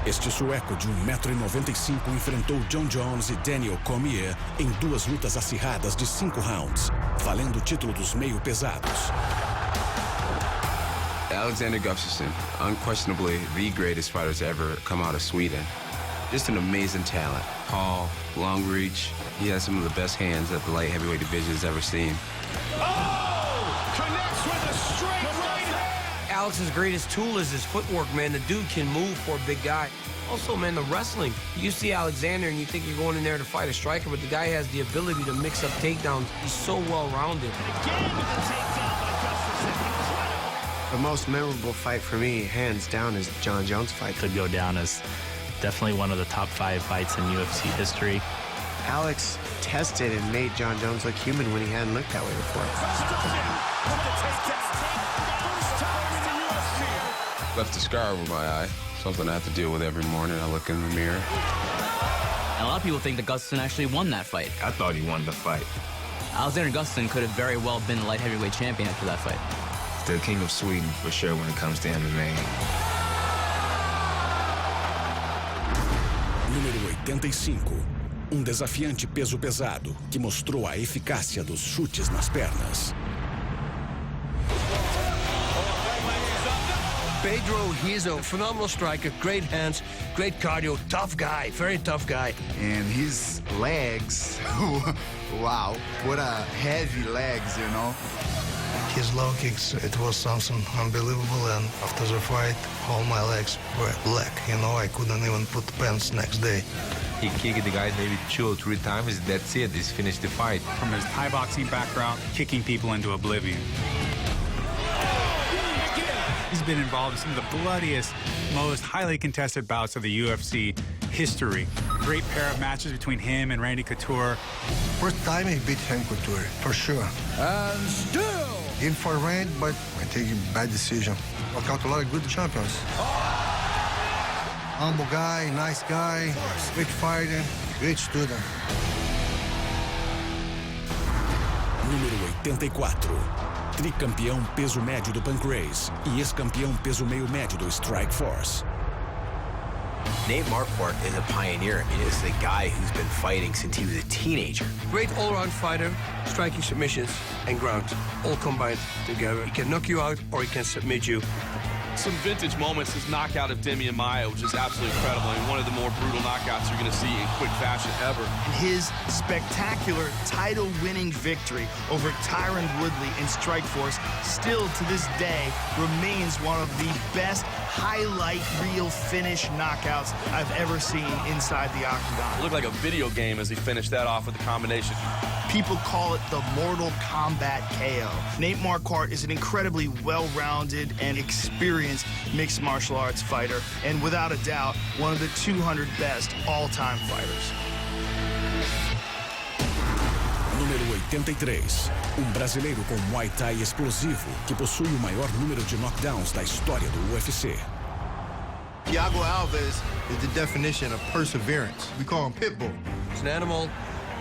Este sueco de 1,95 m enfrentou Jon Jones e Daniel Cormier em 2 lutas acirradas de 5 rounds, valendo o título dos meio-pesados. Alexander Gustafsson, unquestionably the greatest fighter to ever come out of Sweden. Just an amazing talent. Tall, long reach. He has some of the best hands that the light heavyweight division has ever seen. Oh! Connects with a straight right hand! Alex's greatest tool is his footwork, man. The dude can move for a big guy. Also, man, the wrestling. You see Alexander and you think you're going in there to fight a striker, but the guy has the ability to mix up takedowns. He's so well-rounded. Again with the takedown by Gustafsson. Incredible. The most memorable fight for me, hands down, is the Jon Jones fight. Could go down as definitely one of the top 5 fights in UFC history. Alex tested and made Jon Jones look human when he hadn't looked that way before. Left a scar over my eye, something I have to deal with every morning. I look in the mirror. And a lot of people think that Gustafsson actually won that fight. I thought he won the fight. Alexander Gustafsson could have very well been the light heavyweight champion after that fight. The king of Sweden, for sure, when it comes to MMA. Número 85. Desafiante peso pesado que mostrou a eficácia dos chutes nas pernas. Pedro, he's a phenomenal striker, great hands, great cardio, tough guy, very tough guy. And his legs, wow, what a heavy legs, you know. His low kicks, it was something unbelievable, and after the fight, all my legs were black, you know, I couldn't even put pants next day. He kicked the guy maybe 2 or 3 times, that's it, he's finished the fight. From his Thai boxing background, kicking people into oblivion. He's been involved in some of the bloodiest, most highly contested bouts of the UFC history. Great pair of matches between him and Randy Couture. First time he beat Randy Couture, for sure. And still! In for Randy, but I take a bad decision. Knock out a lot of good champions. Humble guy, nice guy, great fighter, great student. Número 84. Tricampeão peso médio do Pancrase e ex-campeão peso meio médio do Strike Force. Nate Marquardt is a pioneer. I mean, this is a guy who's been fighting since he was a teenager. Great all-around fighter, striking submissions and ground, all combined together. He can knock you out or he can submit you. Some vintage moments, his knockout of Demian Maia, which is absolutely incredible. I mean, one of the more brutal knockouts you're going to see in quick fashion ever. His spectacular title-winning victory over Tyron Woodley in Strikeforce still to this day remains one of the best highlight reel finish knockouts I've ever seen inside the octagon. It looked like a video game as he finished that off with the combination. People call it the Mortal Kombat KO. Nate Marquardt is an incredibly well-rounded and experienced mixed martial arts fighter, and without a doubt, one of the 200 best all-time fighters. Número 83. Brasileiro com Muay Thai explosivo que possui o maior número de knockdowns da história do UFC. Thiago Alves is the definition of perseverance. We call him Pitbull. He's an animal,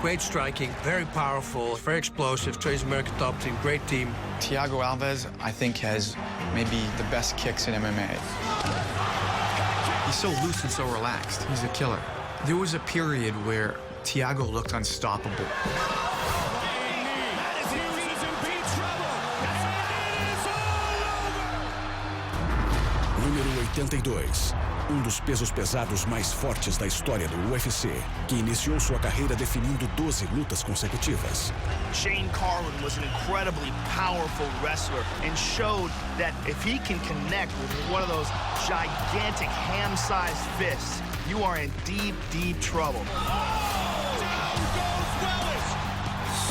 great striking, very powerful, very explosive, trains American top team, great team. Thiago Alves, I think, has maybe the best kicks in MMA. He's so loose and so relaxed. He's a killer. There was a period where Thiago looked unstoppable. Número 82. Dos pesos pesados mais fortes da história do UFC, que iniciou sua carreira definindo 12 lutas consecutivas. Shane Carwin was an incredibly powerful wrestler and showed that if he can connect with one of those gigantic ham-sized fists, you are in deep, deep trouble.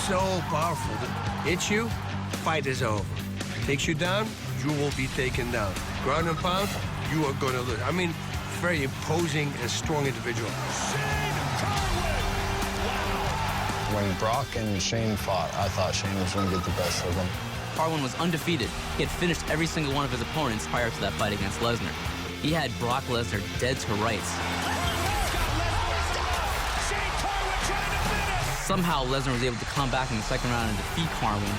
So powerful. Hits you, fight is over. Takes you down, you will be taken down. Ground and pound, you are going to lose. I mean, very imposing and strong individual. When Brock and Shane fought, I thought Shane was going to get the best of them. Carwin was undefeated. He had finished every single one of his opponents prior to that fight against Lesnar. He had Brock Lesnar dead to rights. Somehow Lesnar was able to come back in the second round and defeat Carwin.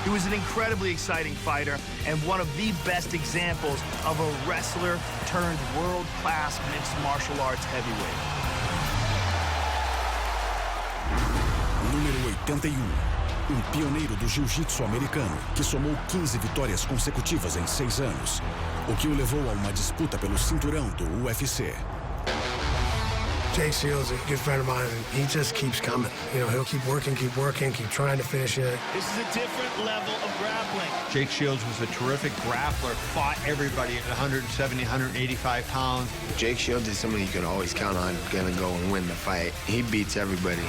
He was an incredibly exciting fighter and one of the best examples of a wrestler turned world-class mixed martial arts heavyweight. Número 81. Pioneiro do jiu-jitsu americano, que somou 15 vitórias consecutivas em 6 anos, o que o levou a uma disputa pelo cinturão do UFC. Jake Shields, a good friend of mine, and he just keeps coming. You know, he'll keep working, keep trying to finish it. This is a different level of grappling. Jake Shields was a terrific grappler, fought everybody at 170, 185 pounds. Jake Shields is somebody you can always count on gonna go and win the fight. He beats everybody.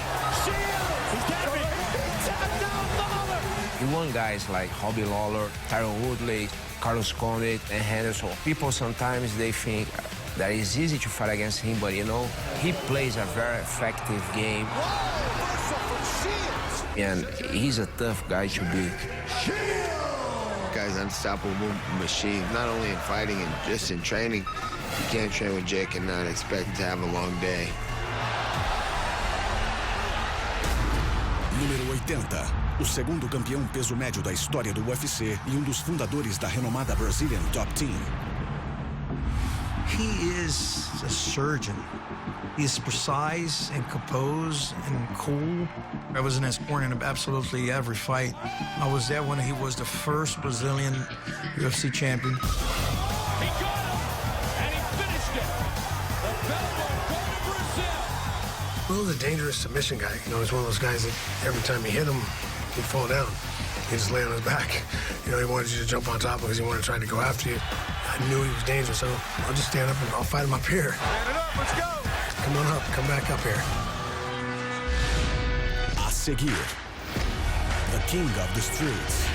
He won guys like Robbie Lawler, Tyron Woodley, Carlos Condit, and Henderson. People sometimes they think that it's easy to fight against him, but you know, he plays a very effective game. And he's a tough guy to beat. Guy's an unstoppable machine, not only in fighting and just in training. You can't train with Jake and not expect to have a long day. Número 80. O segundo campeão peso médio da história do UFC e um dos fundadores da renomada Brazilian Top Team. He is a surgeon. He is precise and composed and cool. I was in his corner in absolutely every fight. I was there when he was the first Brazilian UFC champion. He got him, and he finished it. The belt will go to Brazil. Will's a dangerous submission guy. You know, he's one of those guys that every time you hit him, he'd fall down. He'd just lay on his back. You know, he wanted you to jump on top because he wanted to try to go after you. I knew he was dangerous, so I'll just stand up and I'll fight him up here. Stand it up, let's go. Come on up, come back up here. A seguir, the King of the Streets.